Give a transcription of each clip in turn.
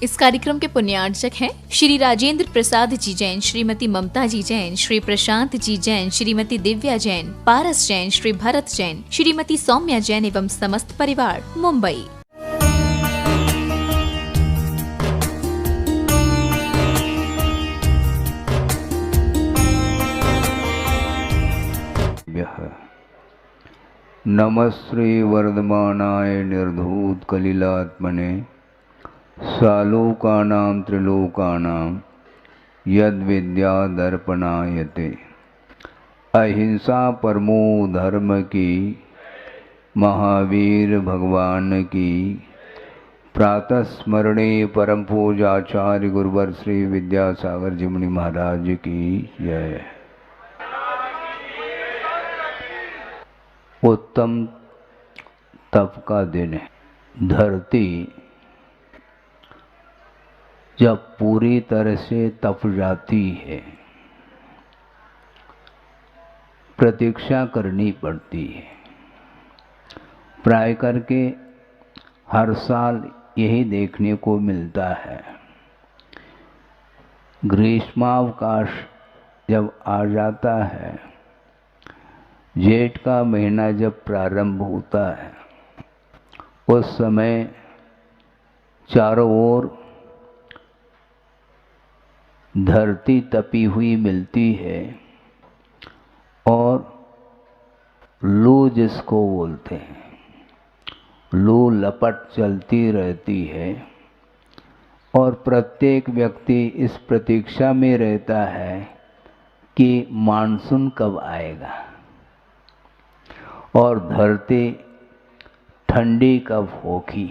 इस कार्यक्रम के पुण्यार्चक हैं श्री राजेंद्र प्रसाद जी जैन, श्रीमती ममता जी जैन, श्री प्रशांत जी जैन, श्रीमती दिव्या जैन, पारस जैन, श्री भरत जैन, श्रीमती सौम्या जैन एवं समस्त परिवार, मुंबई। नमस्ते वर्धमानाय निर्धूत कलिलात्मने सालोकानां त्रिलोकानां यद विद्या दर्पणायते। अहिंसा परमो धर्म की, महावीर भगवान की। प्रातः स्मरणे परम पूजाचार्य गुरुवर श्री विद्यासागर जी मुनि महाराज की जय। उत्तम तप का दिन है। धरती जब पूरी तरह से तप जाती है, प्रतीक्षा करनी पड़ती है। प्राय करके हर साल यही देखने को मिलता है। ग्रीष्मावकाश जब आ जाता है, जेठ का महीना जब प्रारंभ होता है, उस समय चारों ओर धरती तपी हुई मिलती है और लू जिसको बोलते हैं, लू लपट चलती रहती है और प्रत्येक व्यक्ति इस प्रतीक्षा में रहता है कि मानसून कब आएगा और धरती ठंडी कब होगी,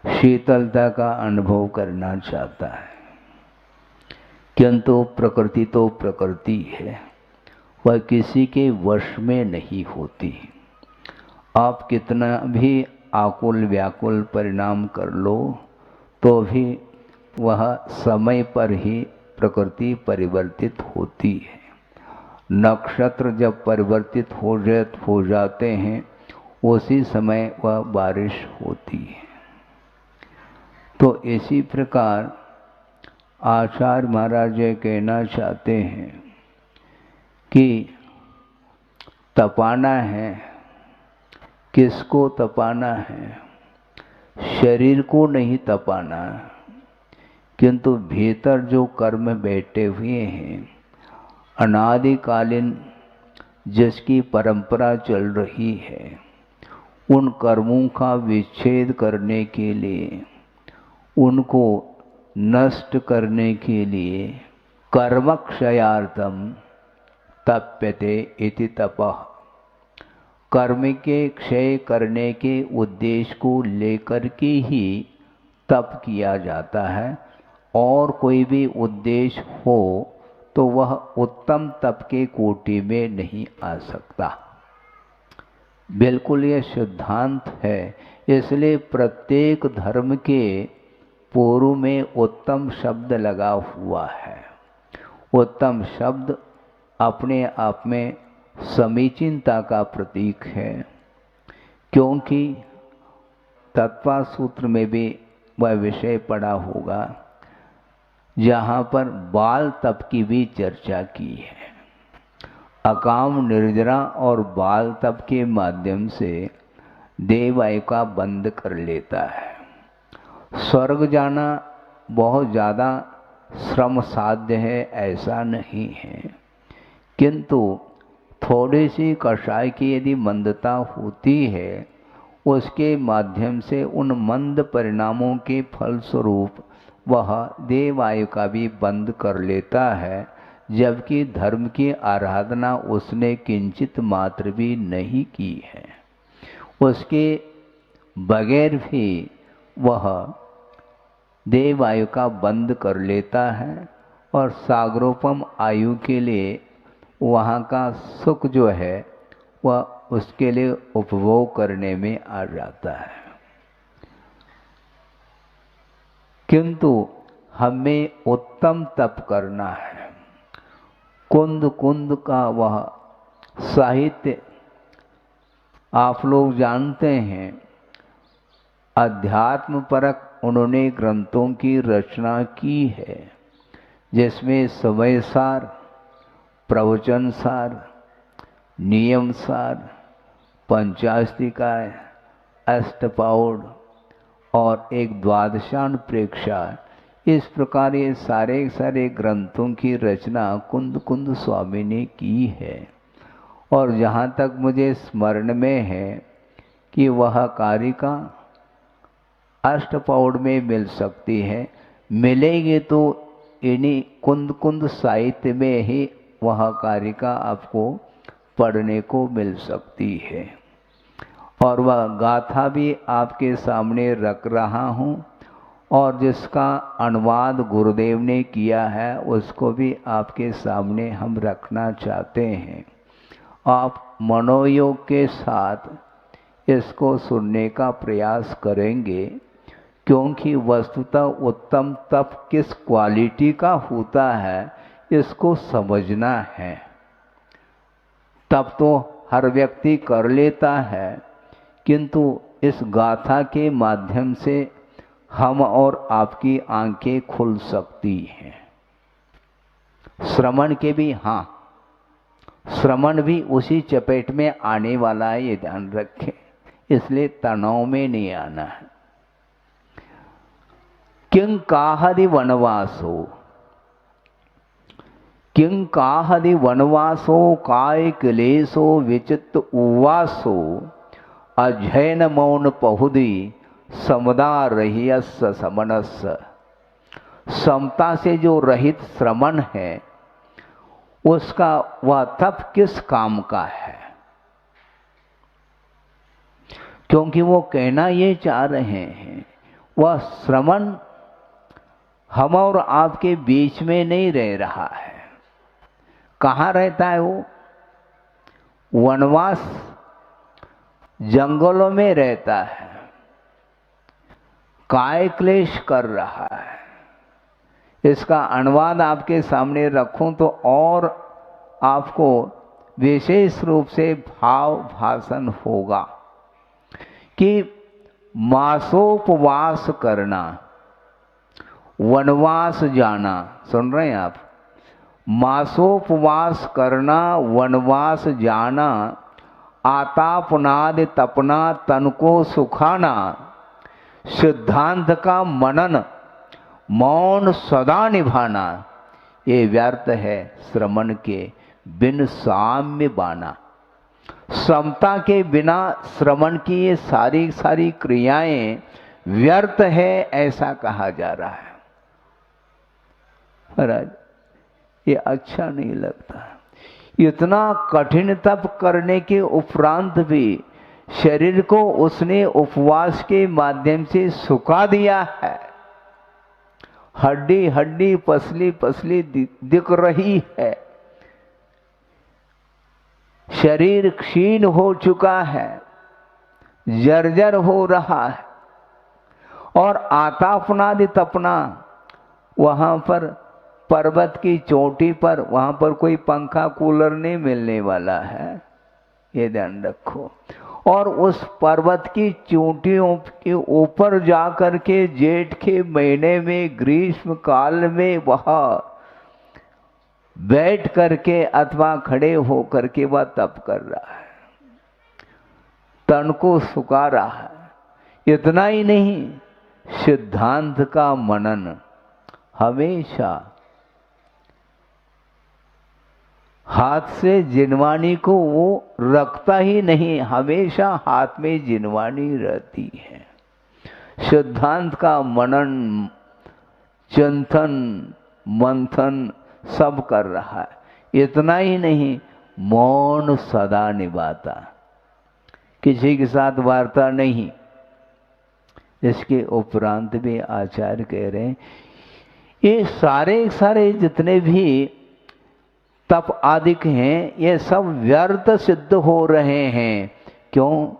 शीतलता का अनुभव करना चाहता है। किंतु प्रकृति तो प्रकृति है, वह किसी के वश में नहीं होती। आप कितना भी आकुल व्याकुल परिणाम कर लो तो भी वह समय पर ही प्रकृति परिवर्तित होती है। नक्षत्र जब परिवर्तित हो जाते हैं, उसी समय वह बारिश होती है। तो इसी प्रकार आचार्य महाराज ये कहना चाहते हैं कि तपाना है। किसको तपाना है? शरीर को नहीं तपाना, किंतु भीतर जो कर्म बैठे हुए हैं, अनादिकालीन जिसकी परंपरा चल रही है, उन कर्मों का विच्छेद करने के लिए, उनको नष्ट करने के लिए कर्मक्षयार्थम तप्यते इति तपः। कर्म के क्षय करने के उद्देश्य को लेकर के ही तप किया जाता है। और कोई भी उद्देश्य हो तो वह उत्तम तप के कोटि में नहीं आ सकता। बिल्कुल ये सिद्धांत है। इसलिए प्रत्येक धर्म के पूर्व में उत्तम शब्द लगा हुआ है। उत्तम शब्द अपने आप में समीचीनता का प्रतीक है, क्योंकि तत्व सूत्र में भी वह विषय पड़ा होगा जहाँ पर बाल तप की भी चर्चा की है। अकाम निर्जरा और बाल तप के माध्यम से देव आयु का बंद कर लेता है। स्वर्ग जाना बहुत ज़्यादा श्रम साध्य है ऐसा नहीं है, किंतु थोड़ी सी कषाय की यदि मंदता होती है, उसके माध्यम से उन मंद परिणामों के फलस्वरूप वह देव आयु का भी बंद कर लेता है, जबकि धर्म की आराधना उसने किंचित मात्र भी नहीं की है। उसके बगैर भी वह देव आयु का बंद कर लेता है और सागरोपम आयु के लिए वहाँ का सुख जो है वह उसके लिए उपभोग करने में आ जाता है। किंतु हमें उत्तम तप करना है। कुंद कुंद का वह साहित्य आप लोग जानते हैं। अध्यात्म परक उन्होंने ग्रंथों की रचना की है, जिसमें समय सार, प्रवचन सार, नियम सार, पंचास्तिकाय, अष्टपाउड और एक द्वादशान प्रेक्षा, इस प्रकार ये सारे ग्रंथों की रचना कुंद कुंद स्वामी ने की है। और जहाँ तक मुझे स्मरण में है कि वह कारिका अष्टपाउड में मिल सकती है, मिलेगी तो इन्हीं कुंद कुंद साहित्य में ही वह कारिका आपको पढ़ने को मिल सकती है। और वह गाथा भी आपके सामने रख रहा हूँ, और जिसका अनुवाद गुरुदेव ने किया है उसको भी आपके सामने हम रखना चाहते हैं। आप मनोयोग के साथ इसको सुनने का प्रयास करेंगे, क्योंकि वस्तुतः उत्तम तप किस क्वालिटी का होता है इसको समझना है। तप तो हर व्यक्ति कर लेता है, किंतु इस गाथा के माध्यम से हम और आपकी आंखें खुल सकती हैं। श्रवण के भी, हाँ, श्रवण भी उसी चपेट में आने वाला है, ये ध्यान रखें, इसलिए तनाव में नहीं आना है। किं काहदि वनवासो, किं काहदि वनवासो काय क्लेशो विचित्त उवासो अध्ययन मौन पहुदी समदा रहियस समनस। समता से जो रहित श्रमण है उसका वह तप किस काम का है, क्योंकि वो कहना ये चाह रहे हैं वह श्रमण हम और आपके बीच में नहीं रह रहा है। कहाँ रहता है वो? वनवास जंगलों में रहता है, काय क्लेश कर रहा है। इसका अनुवाद आपके सामने रखूं तो और आपको विशेष रूप से भाव भाषण होगा कि मासोपवास करना, वनवास जाना। सुन रहे हैं आप? मासोपवास करना, वनवास जाना, आतापनाद तपना, तन को सुखाना, सिद्धांत का मनन, मौन सदा निभाना, ये व्यर्थ है श्रमण के बिन साम्य बाना। समता के बिना श्रवण की ये सारी क्रियाएं व्यर्थ है, ऐसा कहा जा रहा है। महाराज, ये अच्छा नहीं लगता। इतना कठिन तप करने के उपरांत भी शरीर को उसने उपवास के माध्यम से सुखा दिया है। हड्डी हड्डी पसली पसली दिख रही है, शरीर क्षीण हो चुका है, जर्जर हो रहा है, और आतापनादि तपना, वहां पर पर्वत की चोटी पर, वहां पर कोई पंखा कूलर नहीं मिलने वाला है, ये ध्यान रखो। और उस पर्वत की चोटियों के ऊपर जाकर के जेठ के महीने में, ग्रीष्म काल में वह बैठ करके अथवा खड़े होकर के वह तप कर रहा है, तन को सुखा रहा है। इतना ही नहीं, सिद्धांत का मनन हमेशा हाथ से जिनवानी को वो रखता ही नहीं, हमेशा हाथ में जिनवानी रहती है। सिद्धांत का मनन, चिंतन, मंथन सब कर रहा है। इतना ही नहीं, मौन सदा निभाता, किसी के साथ वार्ता नहीं। इसके उपरांत भी आचार्य कह रहे हैं ये सारे जितने भी तप आदिक हैं, ये सब व्यर्थ सिद्ध हो रहे हैं। क्यों?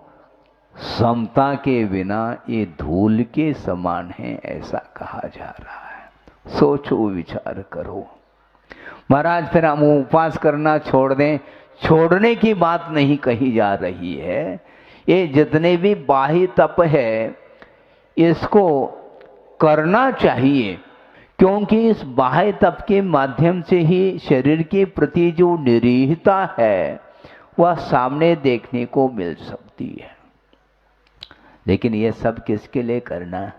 समता के बिना ये धूल के समान है, ऐसा कहा जा रहा है। सोचो, विचार करो। महाराज, फिर हम उपवास करना छोड़ दें, छोड़ने की बात नहीं कही जा रही है। ये जितने भी बाह्य तप है, इसको करना चाहिए, क्योंकि इस बाह्य तप के माध्यम से ही शरीर के प्रति जो निरीहता है वह सामने देखने को मिल सकती है। लेकिन ये सब किसके लिए करना है?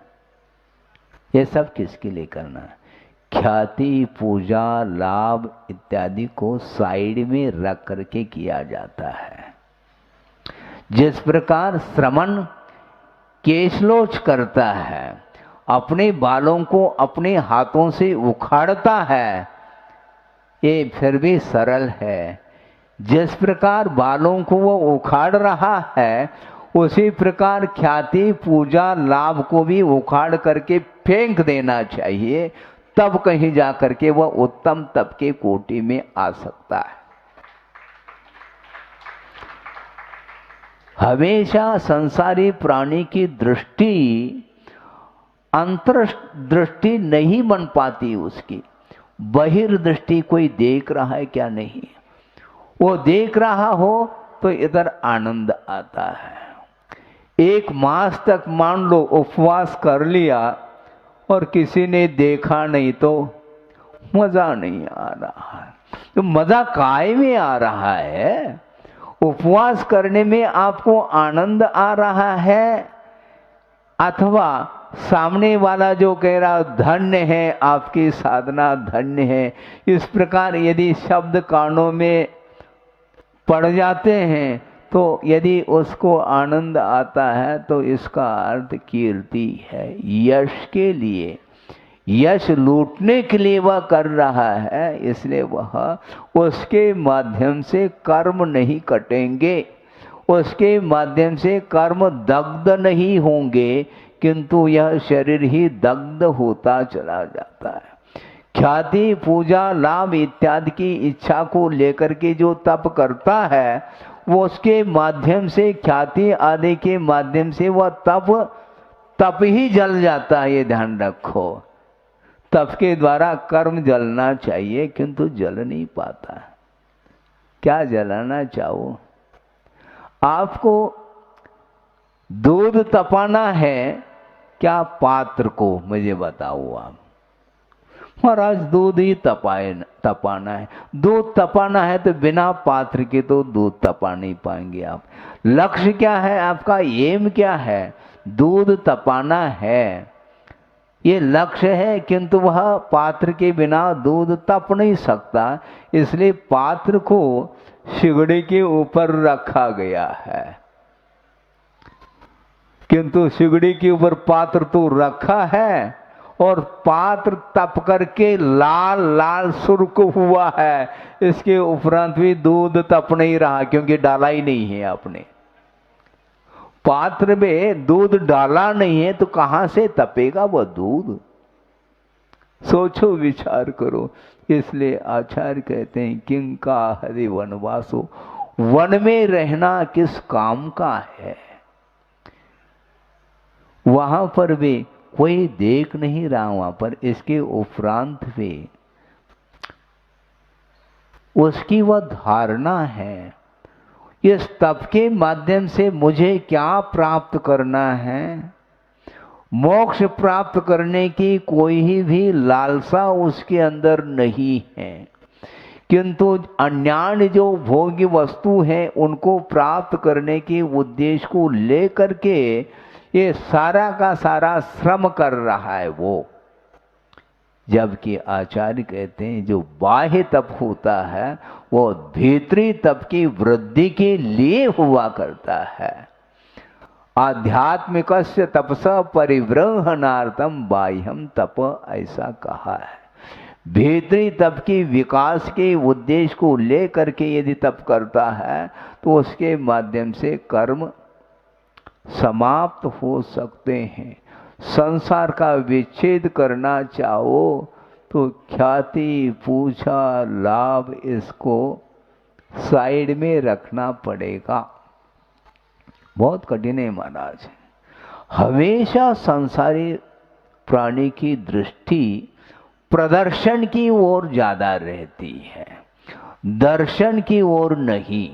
ये सब किसके लिए करना है? ख्याति, पूजा, लाभ इत्यादि को साइड में रख करके किया जाता है। जिस प्रकार श्रमण केशलोच करता है, अपने बालों को अपने हाथों से उखाड़ता है, ये फिर भी सरल है। जिस प्रकार बालों को वो उखाड़ रहा है, उसी प्रकार ख्याति, पूजा, लाभ को भी उखाड़ करके फेंक देना चाहिए, तब कहीं जा करके वह उत्तम तप के कोटि में आ सकता है। हमेशा संसारी प्राणी की दृष्टि अंतर्दृष्टि नहीं बन पाती उसकी। बहिर्दृष्टि कोई देख रहा है क्या? नहीं। वो देख रहा हो तो इधर आनंद आता है। 1 मास तक मान लो उपवास कर लिया और किसी ने देखा नहीं तो मजा नहीं आ रहा है। तो मजा काय में आ रहा है? उपवास करने में आपको आनंद आ रहा है, अथवा सामने वाला जो कह रहा धन्य है, आपकी साधना धन्य है, इस प्रकार यदि शब्द कानों में पड़ जाते हैं तो यदि उसको आनंद आता है तो इसका अर्थ कीर्ति है। यश के लिए, यश लूटने के लिए वह कर रहा है, इसलिए वह उसके माध्यम से कर्म नहीं कटेंगे, उसके माध्यम से कर्म दग्ध नहीं होंगे, किंतु यह शरीर ही दग्ध होता चला जाता है। ख्याति, पूजा, लाभ इत्यादि की इच्छा को लेकर के जो तप करता है, वो उसके माध्यम से, ख्याति आदि के माध्यम से वह तप ही जल जाता है। ये ध्यान रखो, तप के द्वारा कर्म जलना चाहिए, किंतु जल नहीं पाता। क्या जलाना चाहो? आपको दूध तपाना है क्या? पात्र को मुझे बताओ आप। महाराज दूध ही तपाना है। दूध तपाना है तो बिना पात्र के तो दूध तपा नहीं पाएंगे आप। लक्ष्य क्या है आपका? एम क्या है? दूध तपाना है, ये लक्ष्य है, किंतु वह पात्र के बिना दूध तप नहीं सकता, इसलिए पात्र को सिगड़ी के ऊपर रखा गया है। किंतु सिगड़ी के ऊपर पात्र तो रखा है और पात्र तप करके लाल लाल सुर्ख हुआ है, इसके उपरांत भी दूध तप नहीं रहा, क्योंकि डाला ही नहीं है आपने। पात्र में दूध डाला नहीं है तो कहां से तपेगा वह दूध? सोचो, विचार करो। इसलिए आचार्य कहते हैं किं का हरि वनवासो, वन में रहना किस काम का है? वहां पर भी कोई देख नहीं रहा, वहां पर इसके उपरांत भी उसकी वह धारणा है, इस तप के माध्यम से मुझे क्या प्राप्त करना है। मोक्ष प्राप्त करने की कोई भी लालसा उसके अंदर नहीं है, किंतु अन्यान्य जो भोग्य वस्तु है उनको प्राप्त करने के उद्देश्य को लेकर के ये सारा का सारा श्रम कर रहा है वो। जबकि आचार्य कहते हैं जो बाह्य तप होता है वो भीतरी तप की वृद्धि के लिए हुआ करता है। आध्यात्मिकस्य तपसा परिव्रहणार्थम बाह्यम तप, ऐसा कहा है। भीतरी तप की विकास के उद्देश्य को लेकर के यदि तप करता है तो उसके माध्यम से कर्म समाप्त हो सकते हैं। संसार का विच्छेद करना चाहो तो ख्याति, पूजा, लाभ इसको साइड में रखना पड़ेगा। बहुत कठिन है महाराज। हमेशा संसारी प्राणी की दृष्टि प्रदर्शन की ओर ज्यादा रहती है, दर्शन की ओर नहीं।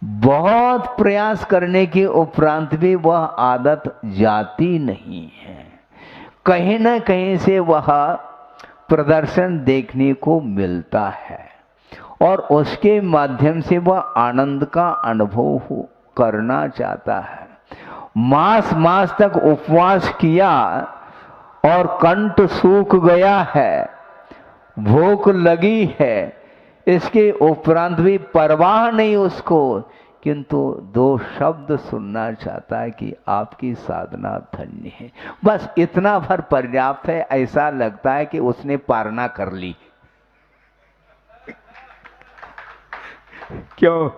बहुत प्रयास करने के उपरांत भी वह आदत जाती नहीं है। कहीं न कहीं से वह प्रदर्शन देखने को मिलता है और उसके माध्यम से वह आनंद का अनुभव करना चाहता है। मास मास तक उपवास किया और कंठ सूख गया है, भूख लगी है, इसके उपरांत भी परवाह नहीं उसको, किंतु दो शब्द सुनना चाहता है कि आपकी साधना धन्य है। बस इतना भर पर्याप्त है। ऐसा लगता है कि उसने पारना कर ली। क्यों?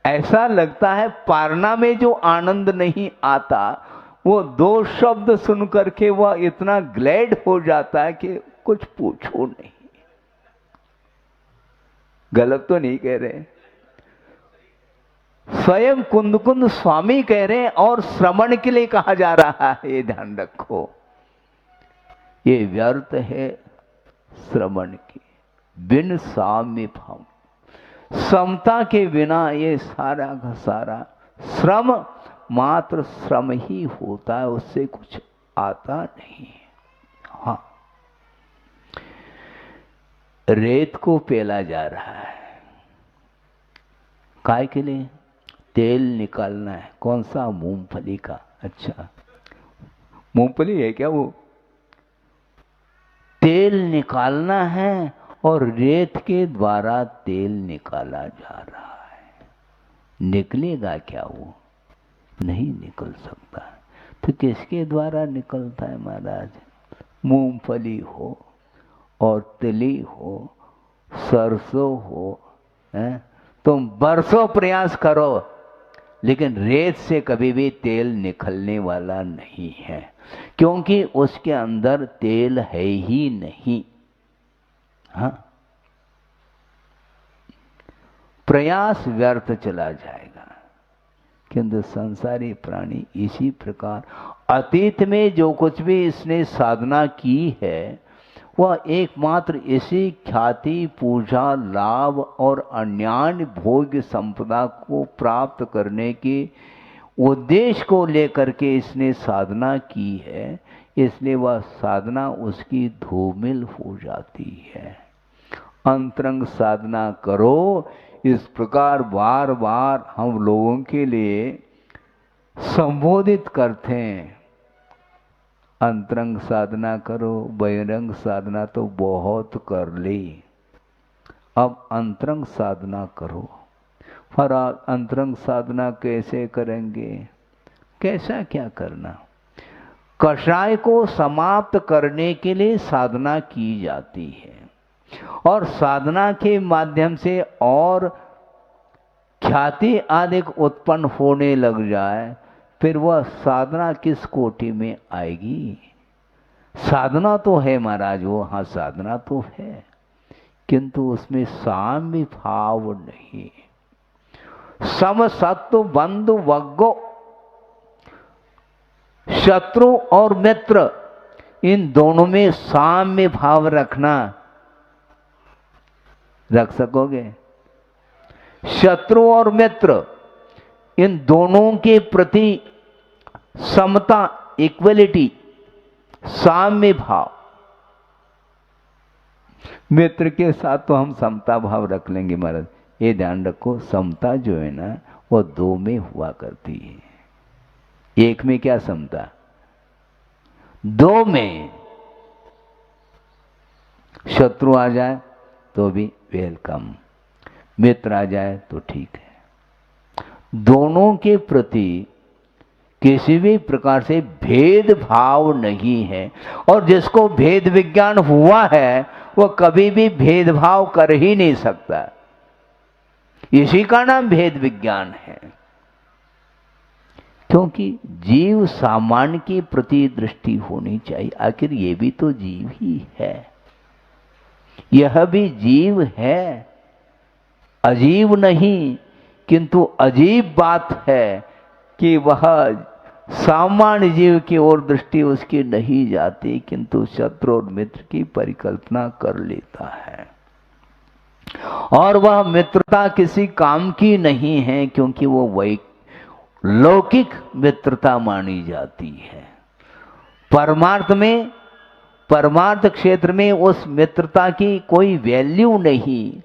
ऐसा लगता है पारना में जो आनंद नहीं आता, वो दो शब्द सुन करके वह इतना ग्लैड हो जाता है कि कुछ पूछो नहीं। गलत तो नहीं कह रहे, स्वयं कुंद स्वामी कह रहे हैं और श्रवण के लिए कहा जा रहा है। ये ध्यान रखो, ये व्यर्थ है श्रवण की, बिन साम्य भाव, समता के बिना ये सारा का सारा श्रम मात्र श्रम ही होता है, उससे कुछ आता नहीं। हाँ, रेत को पेला जा रहा है, काय के लिए? तेल निकालना है। कौन सा? मूंगफली का। अच्छा, मूंगफली है क्या वो? तेल निकालना है और रेत के द्वारा तेल निकाला जा रहा है। निकलेगा क्या वो? नहीं निकल सकता। तो किसके द्वारा निकलता है महाराज? मूंगफली हो और तिली हो, सरसों हो, हैं? तुम बरसों प्रयास करो लेकिन रेत से कभी भी तेल निकलने वाला नहीं है, क्योंकि उसके अंदर तेल है ही नहीं। हाँ, प्रयास व्यर्थ चला जाएगा। किंतु संसारी प्राणी इसी प्रकार अतीत में जो कुछ भी इसने साधना की है वह एकमात्र इसी ख्याति, पूजा, लाभ और अन्यान्य भोग्य संपदा को प्राप्त करने के उद्देश्य को लेकर के इसने साधना की है। इसलिए वह साधना उसकी धूमिल हो जाती है। अंतरंग साधना करो, इस प्रकार बार बार हम लोगों के लिए संबोधित करते हैं। अंतरंग साधना करो, बहिरंग साधना तो बहुत कर ली, अब अंतरंग साधना करो। पर अंतरंग साधना कैसे करेंगे? कैसा क्या करना? कषाय को समाप्त करने के लिए साधना की जाती है और साधना के माध्यम से और ख्याति आदि उत्पन्न होने लग जाए, फिर वह साधना किस कोटि में आएगी? साधना तो है महाराज वो, हाँ साधना तो है, किंतु उसमें साम्य भाव नहीं। सम सत्व बंधु वग्गो, शत्रु और मित्र, इन दोनों में साम्य भाव रखना। रख सकोगे? शत्रु और मित्र, इन दोनों के प्रति समता, इक्वलिटी, साम्य भाव। मित्र के साथ तो हम समता भाव रख लेंगे महाराज, ये ध्यान रखो। समता जो है ना वो दो में हुआ करती है, एक में क्या समता? दो में। शत्रु आ जाए तो भी वेलकम, मित्र आ जाए तो ठीक है। दोनों के प्रति किसी भी प्रकार से भेदभाव नहीं है, और जिसको भेद विज्ञान हुआ है वह कभी भी भेदभाव कर ही नहीं सकता। इसी का नाम भेद विज्ञान है, क्योंकि जीव सामान्य के प्रति दृष्टि होनी चाहिए। आखिर ये भी तो जीव ही है, यह भी जीव है, अजीब नहीं। किंतु अजीब बात है कि वह सामान्य जीव की ओर दृष्टि उसकी नहीं जाती, किंतु शत्रु और मित्र की परिकल्पना कर लेता है। और वह मित्रता किसी काम की नहीं है, क्योंकि वो वही लौकिक मित्रता मानी जाती है। परमार्थ में, परमार्थ क्षेत्र में उस मित्रता की कोई वैल्यू नहीं,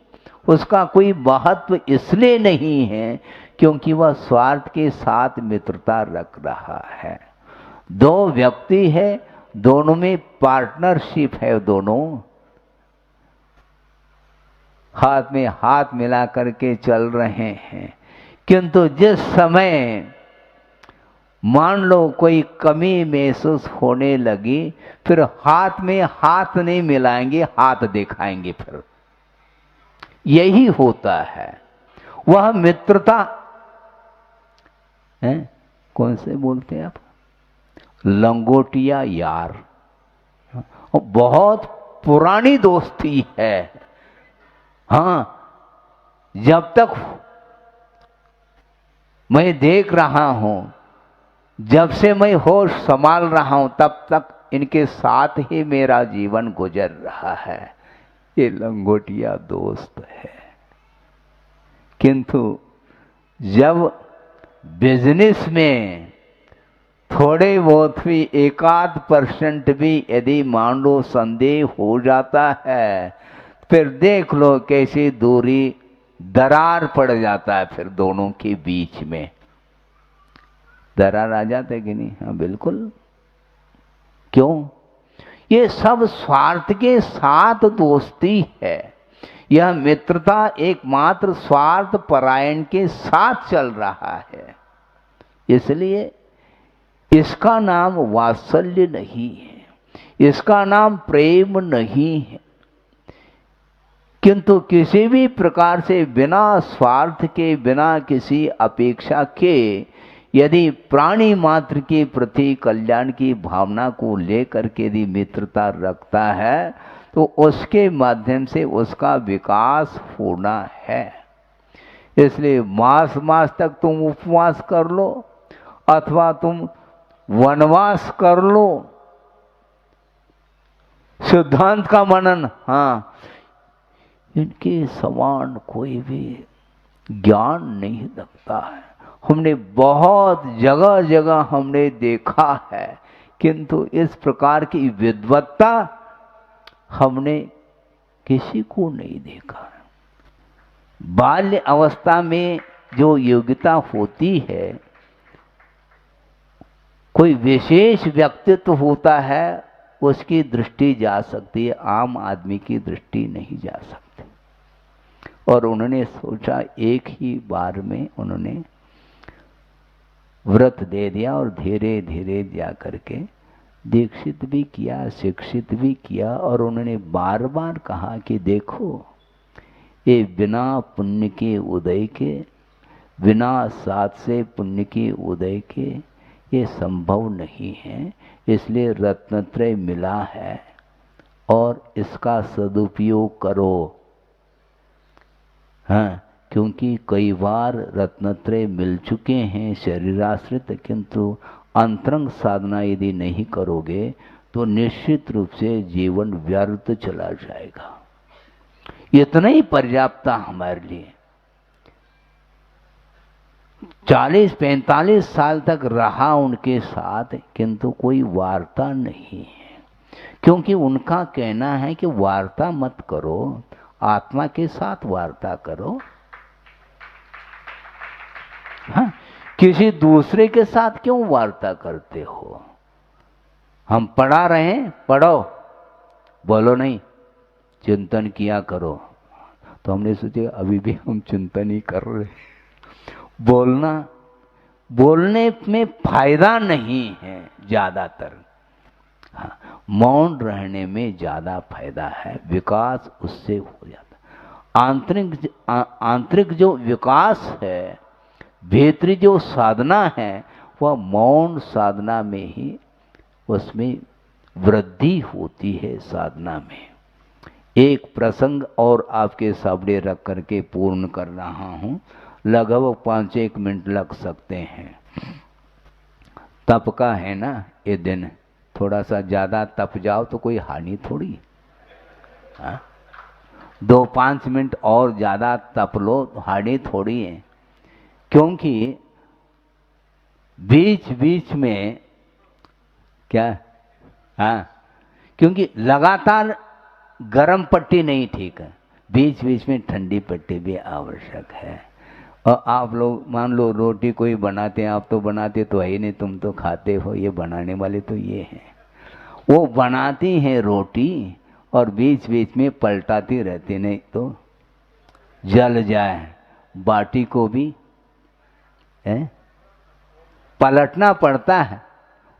उसका कोई महत्व इसलिए नहीं है क्योंकि वह स्वार्थ के साथ मित्रता रख रहा है। दो व्यक्ति है, दोनों में पार्टनरशिप है, दोनों हाथ में हाथ मिला करके चल रहे हैं, किंतु जिस समय मान लो कोई कमी महसूस होने लगी, फिर हाथ में हाथ नहीं मिलाएंगे, हाथ दिखाएंगे। फिर यही होता है, वह मित्रता है। कौन से बोलते हैं आप? लंगोटिया यार, बहुत पुरानी दोस्ती है। हाँ, जब तक मैं देख रहा हूं, जब से मैं होश संभाल रहा हूं, तब तक इनके साथ ही मेरा जीवन गुजर रहा है। ये लंगोटिया दोस्त है। किंतु जब बिजनेस में थोड़े बहुत भी 1-8% भी यदि मान लो संदेह हो जाता है, फिर देख लो कैसी दूरी, दरार पड़ जाता है फिर दोनों के बीच में। दरार आ जाते कि नहीं? हाँ बिल्कुल। क्यों? ये सब स्वार्थ के साथ दोस्ती है। यह मित्रता एकमात्र स्वार्थ परायण के साथ चल रहा है, इसलिए इसका नाम वात्सल्य नहीं है, इसका नाम प्रेम नहीं है। किंतु किसी भी प्रकार से बिना स्वार्थ के, बिना किसी अपेक्षा के यदि प्राणी मात्र के प्रति कल्याण की भावना को लेकर के यदि मित्रता रखता है, तो उसके माध्यम से उसका विकास होना है। इसलिए मास मास तक तुम उपवास कर लो अथवा तुम वनवास कर लो, सिद्धांत का मनन, हाँ, इनके समान कोई भी ज्ञान नहीं लगता है। हमने बहुत जगह जगह हमने देखा है, किंतु इस प्रकार की विद्वत्ता हमने किसी को नहीं देखा है। बाल्य अवस्था में जो योग्यता होती है, कोई विशेष व्यक्तित्व होता है, उसकी दृष्टि जा सकती है, आम आदमी की दृष्टि नहीं जा सकती। और उन्होंने सोचा, एक ही बार में उन्होंने व्रत दे दिया और धीरे धीरे जा करके दीक्षित भी किया, शिक्षित भी किया। और उन्होंने बार बार कहा कि देखो, ये बिना पुण्य के उदय के, बिना साथ से पुण्य के उदय के ये संभव नहीं है। इसलिए रत्नत्रय मिला है और इसका सदुपयोग करो। हाँ, क्योंकि कई बार रत्नत्रय मिल चुके हैं शरीराश्रित, किंतु अंतरंग साधना यदि नहीं करोगे तो निश्चित रूप से जीवन व्यर्थ चला जाएगा। इतना ही पर्याप्त हमारे लिए। 40-45 साल तक रहा उनके साथ, किंतु कोई वार्ता नहीं है, क्योंकि उनका कहना है कि वार्ता मत करो, आत्मा के साथ वार्ता करो। हाँ, किसी दूसरे के साथ क्यों वार्ता करते हो? हम पढ़ा रहे हैं, पढ़ो, बोलो नहीं, चिंतन किया करो। तो हमने सोचे अभी भी हम चिंतन ही कर रहे हैं। बोलने में फायदा नहीं है ज्यादातर। हाँ, मौन रहने में ज्यादा फायदा है, विकास उससे हो जाता। आंतरिक जो विकास है, भीतरी जो साधना है, वह मौन साधना में ही उसमें वृद्धि होती है। साधना में एक प्रसंग और आपके सामने रख करके पूर्ण कर रहा हूं, लगभग 5-1 मिनट लग सकते हैं। तप का है ना ये दिन, थोड़ा सा ज्यादा तप जाओ तो कोई हानि थोड़ी। हाँ? 2-5 मिनट और ज़्यादा तप लो, हानि थोड़ी है। क्योंकि बीच बीच में क्या, हाँ, क्योंकि लगातार गर्म पट्टी नहीं ठीक है, बीच बीच में ठंडी पट्टी भी आवश्यक है। और आप लोग मान लो रोटी कोई बनाते हैं, आप तो बनाते तो है ही नहीं, तुम तो खाते हो, ये बनाने वाले तो ये हैं। वो बनाती हैं रोटी और बीच बीच में पलटाती रहती, नहीं तो जल जाए। बाटी को भी पलटना पड़ता है,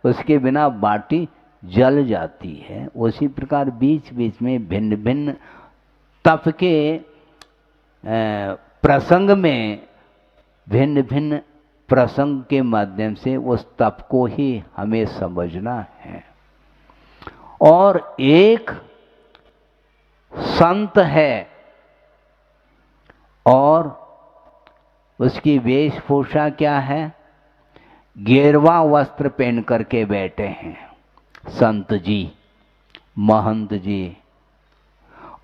उसके बिना बाटी जल जाती है। उसी प्रकार बीच बीच में भिन्न भिन्न तप के प्रसंग में भिन्न भिन्न प्रसंग के माध्यम से उस तप को ही हमें समझना है। और एक संत है और उसकी वेशभूषा क्या है, गेरवा वस्त्र पहन करके बैठे हैं संत जी, महंत जी,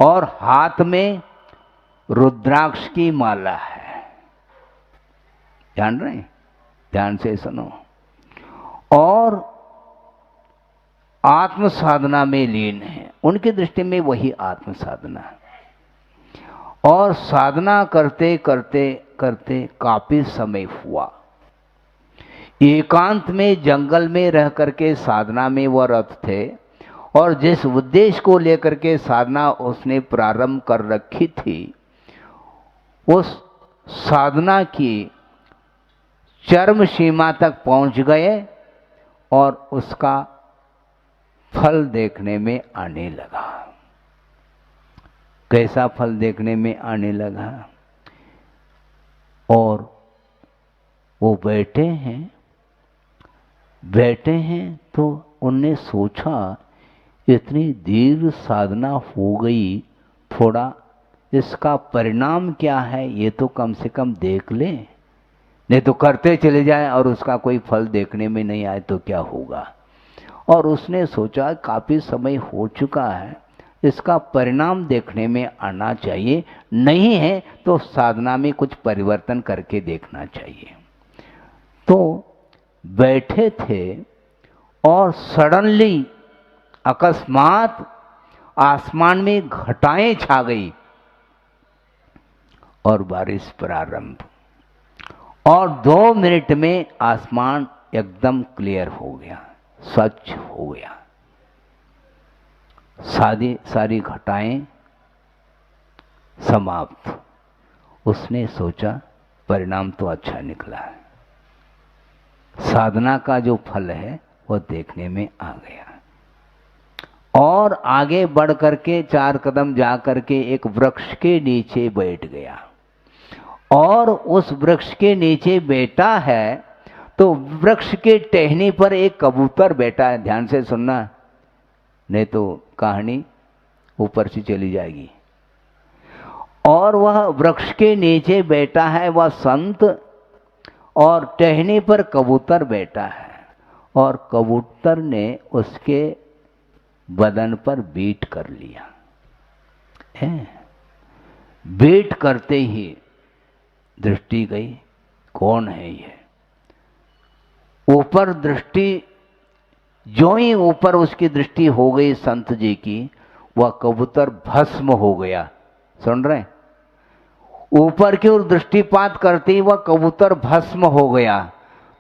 और हाथ में रुद्राक्ष की माला है। जान रहे हैं, ध्यान से सुनो। और आत्म साधना में लीन है, उनकी दृष्टि में वही आत्म साधना है। और साधना करते करते करते काफी समय हुआ, एकांत में जंगल में रह करके साधना में वह रत थे। और जिस उद्देश्य को लेकर के साधना उसने प्रारंभ कर रखी थी, उस साधना की चरम सीमा तक पहुंच गए और उसका फल देखने में आने लगा। कैसा फल देखने में आने लगा? और वो बैठे हैं तो उनने सोचा इतनी दीर्घ साधना हो गई, थोड़ा इसका परिणाम क्या है ये तो कम से कम देख ले, नहीं तो करते चले जाए और उसका कोई फल देखने में नहीं आए तो क्या होगा। और उसने सोचा काफी समय हो चुका है, इसका परिणाम देखने में आना चाहिए, नहीं है तो साधना में कुछ परिवर्तन करके देखना चाहिए। तो बैठे थे और सडनली अकस्मात आसमान में घटाएं छा गई और बारिश प्रारंभ। और 2 मिनट में आसमान एकदम क्लियर हो गया, स्वच्छ हो गया, सारी घटाएं समाप्त। उसने सोचा परिणाम तो अच्छा निकला है, साधना का जो फल है वो देखने में आ गया। और आगे बढ़ करके 4 कदम जा करके एक वृक्ष के नीचे बैठ गया। और उस वृक्ष के नीचे बैठा है तो वृक्ष के टहनी पर एक कबूतर बैठा है। ध्यान से सुनना, नहीं तो कहानी ऊपर से चली जाएगी। और वह वृक्ष के नीचे बैठा है वह संत, और टहनी पर कबूतर बैठा है। और कबूतर ने उसके बदन पर बीट कर लिया है। बीट करते ही दृष्टि गई, कौन है ये? ऊपर दृष्टि, जो ही ऊपर उसकी दृष्टि हो गई संत जी की, वह कबूतर भस्म हो गया। सुन रहे हैं? ऊपर की ओर दृष्टिपात करते ही वह कबूतर भस्म हो गया।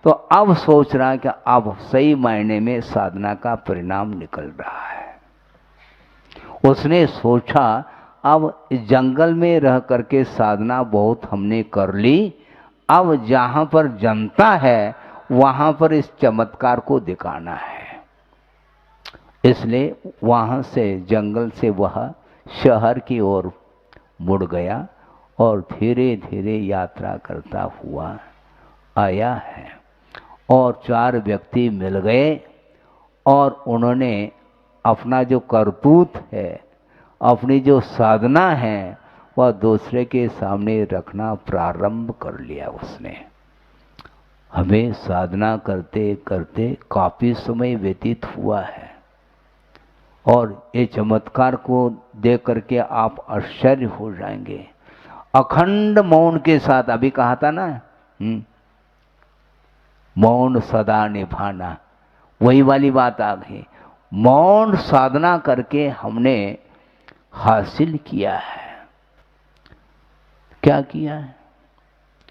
तो अब सोच रहा है कि अब सही मायने में साधना का परिणाम निकल रहा है। उसने सोचा अब जंगल में रह करके साधना बहुत हमने कर ली, अब जहां पर जनता है वहां पर इस चमत्कार को दिखाना है। इसलिए वहां से, जंगल से वह शहर की ओर मुड़ गया और धीरे धीरे यात्रा करता हुआ आया है। और 4 व्यक्ति मिल गए और उन्होंने अपना जो करतूत है, अपनी जो साधना है, वह दूसरे के सामने रखना प्रारंभ कर लिया उसने। हमें साधना करते करते काफी समय व्यतीत हुआ है और ये चमत्कार को देख करके आप आश्चर्य हो जाएंगे। अखंड मौन के साथ, अभी कहा था ना, मौन सदा निभाना, वही वाली बात आ गई। मौन साधना करके हमने हासिल किया है। क्या किया है?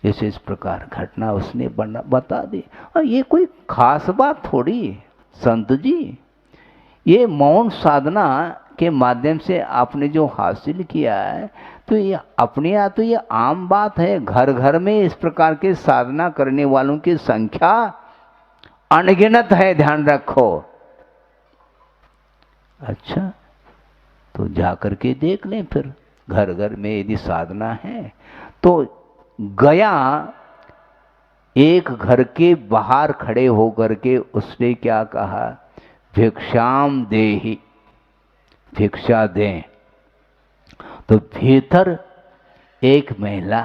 जैसे इस प्रकार घटना उसने बता दी। और ये कोई खास बात थोड़ी है संत जी। ये मौन साधना के माध्यम से आपने जो हासिल किया है, तो ये अपने यहाँ तो ये आम बात है। घर घर में इस प्रकार के साधना करने वालों की संख्या अनगिनत है, ध्यान रखो। अच्छा, तो जाकर के देख लें फिर, घर घर में यदि साधना है तो। गया एक घर के बाहर खड़े होकर के उसने क्या कहा? भिक्षाम देहि, भिक्षा दें। तो भीतर एक महिला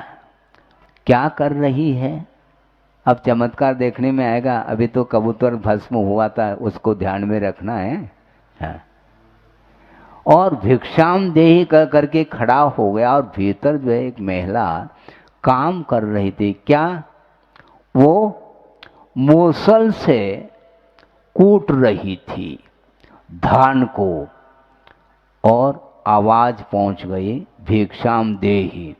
क्या कर रही है? अब चमत्कार देखने में आएगा। अभी तो कबूतर भस्म हुआ था, उसको ध्यान में रखना है। हाँ। और भिक्षाम देहि कह करके खड़ा हो गया, और भीतर जो है एक महिला काम कर रही थी। क्या? वो मूसल से कूट रही थी धान को, और आवाज पहुंच गई भिक्षाम देहि।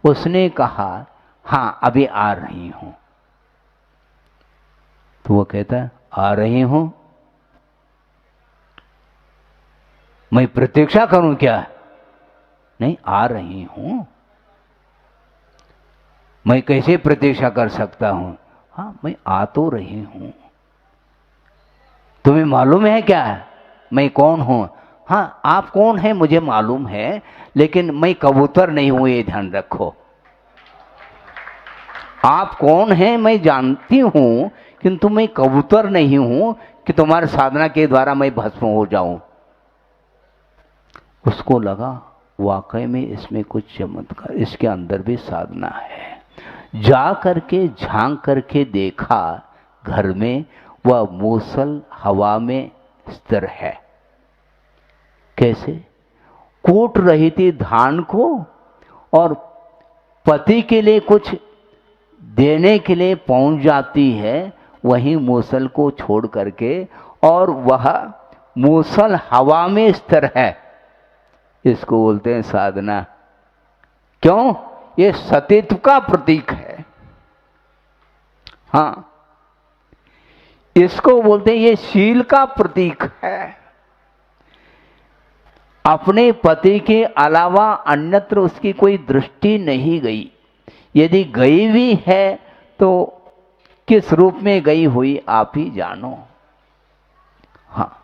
उसने कहा, हाँ अभी आ रही हूं। तो वो कहता, आ रही हूं? मैं प्रतीक्षा करूं क्या? नहीं, आ रही हूं। मैं कैसे प्रतीक्षा कर सकता हूं? हाँ, मैं आ तो रही हूं। तुम्हें मालूम है क्या मैं कौन हूं? हाँ, आप कौन है मुझे मालूम है, लेकिन मैं कबूतर नहीं हूं, ये ध्यान रखो। आप कौन हैं मैं जानती हूं, किंतु मैं कबूतर नहीं हूं कि तुम्हारे साधना के द्वारा मैं भस्म हो जाऊं। उसको लगा वाकई में इसमें कुछ चमत्कार, इसके अंदर भी साधना है। जा करके झांक करके देखा, घर में वह मूसल हवा में स्थिर है। कैसे? कूट रही थी धान को, और पति के लिए कुछ देने के लिए पहुंच जाती है वहीं मूसल को छोड़ करके, और वह मूसल हवा में स्थिर है। इसको बोलते हैं साधना। क्यों? ये सतीत्व का प्रतीक है। हाँ, इसको बोलते हैं ये शील का प्रतीक है। अपने पति के अलावा अन्यत्र उसकी कोई दृष्टि नहीं गई। यदि गई भी है तो किस रूप में गई हुई आप ही जानो। हाँ,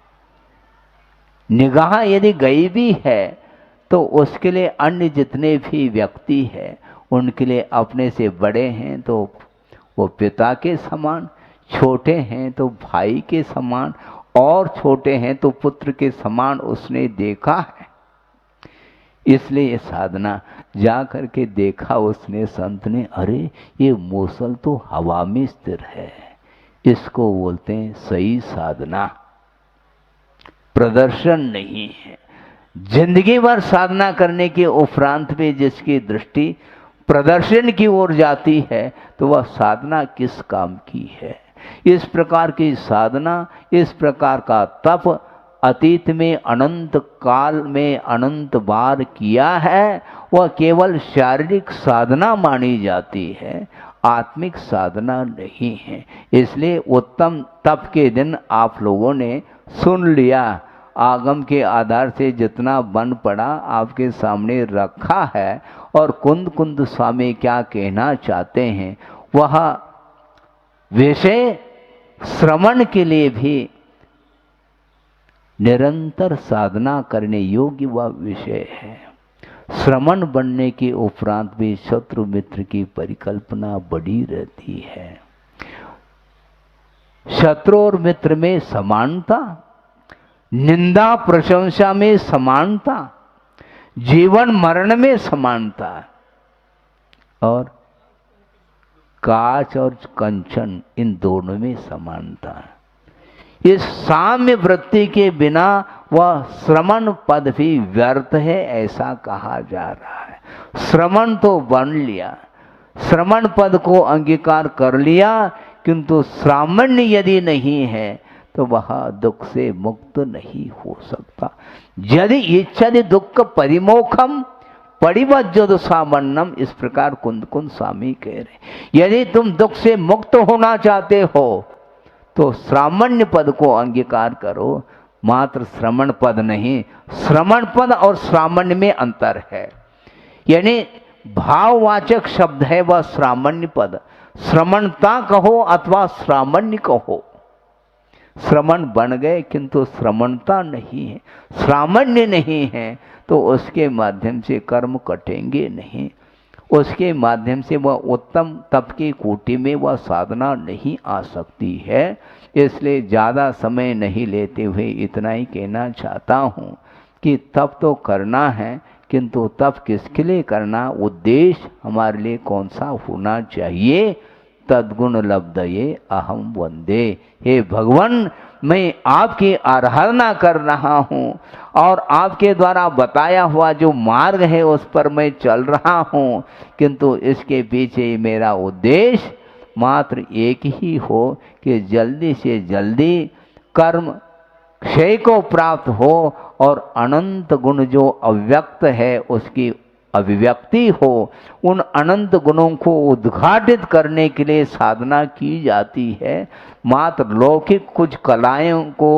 निगाह यदि गई भी है तो उसके लिए अन्य जितने भी व्यक्ति हैं उनके लिए अपने से बड़े हैं तो वो पिता के समान, छोटे हैं तो भाई के समान, और छोटे हैं तो पुत्र के समान उसने देखा है। इसलिए ये साधना जा करके देखा उसने, संत ने, अरे ये मूसल तो हवा में स्थिर है। इसको बोलते हैं सही साधना, प्रदर्शन नहीं है। जिंदगी भर साधना करने के उपरांत भी जिसकी दृष्टि प्रदर्शन की ओर जाती है तो वह साधना किस काम की है। इस प्रकार की साधना, इस प्रकार का तप अतीत में अनंत काल में अनंत बार किया है, वह केवल शारीरिक साधना मानी जाती है, आत्मिक साधना नहीं है। इसलिए उत्तम तप के दिन आप लोगों ने सुन लिया, आगम के आधार से जितना बन पड़ा आपके सामने रखा है, और कुंद कुंद स्वामी क्या कहना चाहते हैं वह विषय श्रवण के लिए भी निरंतर साधना करने योग्य वह विषय है। श्रमण बनने के उपरांत भी शत्रु मित्र की परिकल्पना बड़ी रहती है। शत्रु और मित्र में समानता, निंदा प्रशंसा में समानता, जीवन मरण में समानता, और काच और कंचन इन दोनों में समानता। इस साम्य वृत्ति के बिना वह श्रमण पद भी व्यर्थ है ऐसा कहा जा रहा है। श्रमण तो बन लिया, श्रमण पद को अंगीकार कर लिया, किंतु श्रामण्य यदि नहीं है तो वह दुख से मुक्त नहीं हो सकता। यदि इच्छति दुख परिमोखम परिवज्जद सामन्नम, इस प्रकार कुंद कुंद स्वामी कह रहे, यदि तुम दुख से मुक्त होना चाहते हो तो श्रामण्य पद को अंगीकार करो। मात्र श्रमण पद नहीं, श्रमण पद और श्रामण्य में अंतर है। यानी भाववाचक शब्द है वह श्रामण्य पद, श्रमणता कहो अथवा श्रामण्य कहो। श्रमण बन गए किंतु श्रमणता नहीं है, श्रामण्य नहीं है, तो उसके माध्यम से कर्म कटेंगे नहीं, उसके माध्यम से वह उत्तम तप की कोटि में वह साधना नहीं आ सकती है। इसलिए ज़्यादा समय नहीं लेते हुए इतना ही कहना चाहता हूँ कि तप तो करना है, किंतु तप किसके लिए करना, उद्देश्य हमारे लिए कौन सा होना चाहिए। तद्गुण लब्धये अहम वंदे, हे भगवान मैं आपकी आराधना कर रहा हूँ और आपके द्वारा बताया हुआ जो मार्ग है उस पर मैं चल रहा हूँ, किंतु इसके पीछे मेरा उद्देश्य मात्र एक ही हो कि जल्दी से जल्दी कर्म क्षय को प्राप्त हो और अनंत गुण जो अव्यक्त है उसकी अभिव्यक्ति हो। उन अनंत गुणों को उद्घाटित करने के लिए साधना की जाती है। मात्र लौकिक कुछ कलाओं को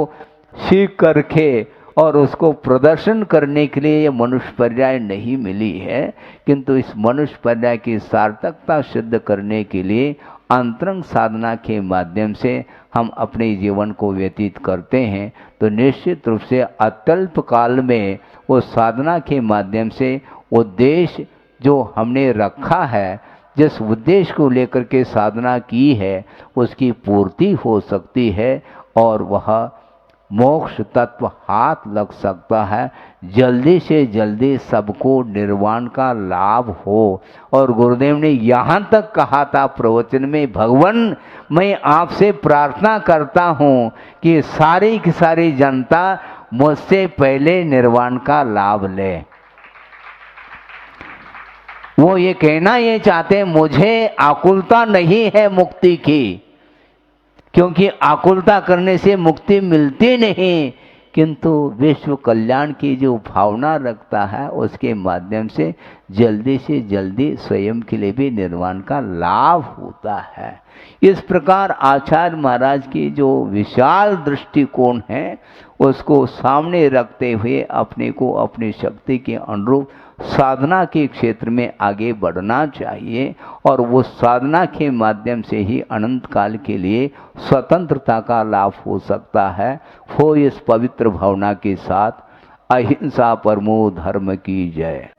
सीख करके और उसको प्रदर्शन करने के लिए ये मनुष्य पर्याय नहीं मिली है, किंतु इस मनुष्य पर्याय की सार्थकता सिद्ध करने के लिए अंतरंग साधना के माध्यम से हम अपने जीवन को व्यतीत करते हैं, तो निश्चित रूप से अत्यल्प काल में वो साधना के माध्यम से उद्देश्य जो हमने रखा है, जिस उद्देश्य को लेकर के साधना की है, उसकी पूर्ति हो सकती है और वह मोक्ष तत्व हाथ लग सकता है। जल्दी से जल्दी सबको निर्वाण का लाभ हो। और गुरुदेव ने यहाँ तक कहा था प्रवचन में, भगवान मैं आपसे प्रार्थना करता हूँ कि सारी की सारी जनता मुझसे पहले निर्वाण का लाभ ले। वो ये कहना ये चाहते, मुझे आकुलता नहीं है मुक्ति की, क्योंकि आकुलता करने से मुक्ति मिलती नहीं, किंतु विश्व कल्याण की जो भावना रखता है उसके माध्यम से जल्दी स्वयं के लिए भी निर्वाण का लाभ होता है। इस प्रकार आचार्य महाराज की जो विशाल दृष्टिकोण है उसको सामने रखते हुए अपने को अपनी शक्ति के अनुरूप साधना के क्षेत्र में आगे बढ़ना चाहिए और वो साधना के माध्यम से ही अनंत काल के लिए स्वतंत्रता का लाभ हो सकता है। हो इस पवित्र भावना के साथ अहिंसा परमो धर्म की जय।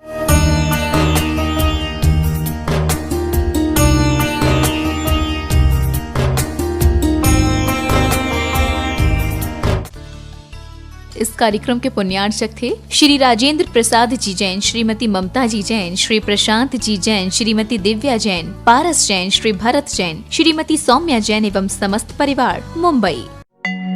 इस कार्यक्रम के पुण्यार्चक थे श्री राजेंद्र प्रसाद जी जैन, श्रीमती ममता जी जैन, श्री प्रशांत जी जैन, श्रीमती दिव्या जैन, पारस जैन, श्री भरत जैन, श्रीमती सौम्या जैन एवं समस्त परिवार, मुंबई।